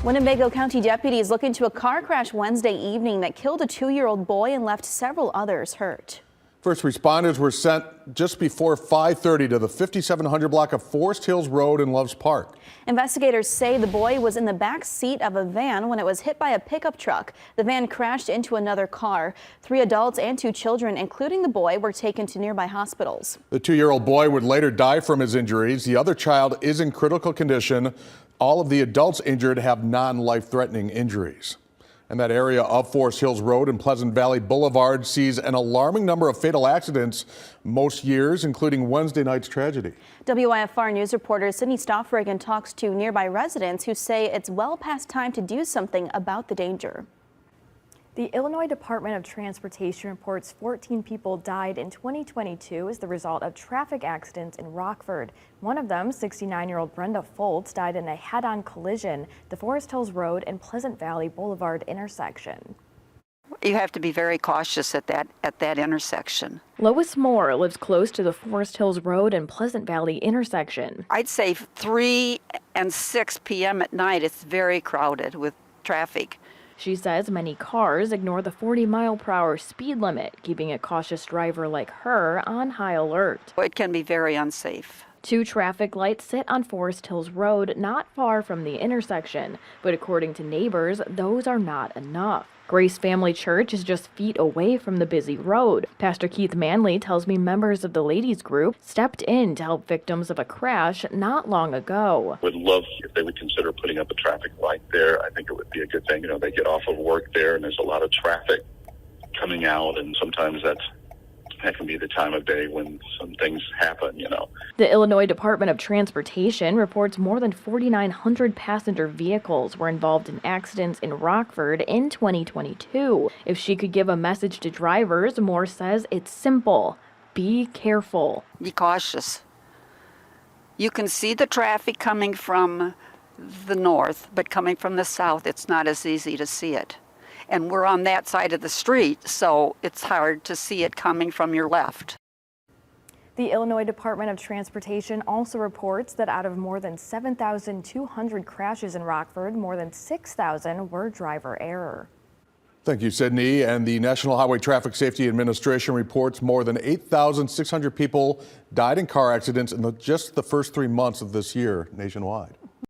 Winnebago County deputies look into a car crash Wednesday evening that killed a 2-year-old boy and left several others hurt. First responders were sent just before 5:30 to the 5700 block of Forest Hills Road in Loves Park. Investigators say the boy was in the back seat of a van when it was hit by a pickup truck. The van crashed into another car. 3 adults and 2 children, including the boy, were taken to nearby hospitals. The 2-year-old boy would later die from his injuries. The other child is in critical condition. All of the adults injured have non-life-threatening injuries. And that area of Forest Hills Road and Pleasant Valley Boulevard sees an alarming number of fatal accidents most years, including Wednesday night's tragedy. WIFR News reporter Sydney Stoffregan talks to nearby residents who say it's well past time to do something about the danger. The Illinois Department of Transportation reports 14 people died in 2022 as the result of traffic accidents in Rockford. One of them, 69-year-old Brenda Foltz, died in a head-on collision, the Forest Hills Road and Pleasant Valley Boulevard intersection. You have to be very cautious at that intersection. Lois Moore lives close to the Forest Hills Road and Pleasant Valley intersection. I'd say 3 and 6 p.m. at night, it's very crowded with traffic. She says many cars ignore the 40-mile-per-hour speed limit, keeping a cautious driver like her on high alert. It can be very unsafe. 2 traffic lights sit on Forest Hills Road not far from the intersection, but according to neighbors, those are not enough. Grace Family Church is just feet away from the busy road. Pastor Keith Manley tells me members of the ladies group stepped in to help victims of a crash not long ago. Would love if they would consider putting up a traffic light there. I think it would be a good thing. You know, they get off of work there and there's a lot of traffic coming out, and sometimes that can be the time of day when some things happen, you know. The Illinois Department of Transportation reports more than 4,900 passenger vehicles were involved in accidents in Rockford in 2022. If she could give a message to drivers, Moore says it's simple. Be careful. Be cautious. You can see the traffic coming from the north, but coming from the south, it's not as easy to see it. And we're on that side of the street, so it's hard to see it coming from your left. The Illinois Department of Transportation also reports that out of more than 7,200 crashes in Rockford, more than 6,000 were driver error. Thank you, Sydney. And the National Highway Traffic Safety Administration reports more than 8,600 people died in car accidents in just the first 3 months of this year nationwide.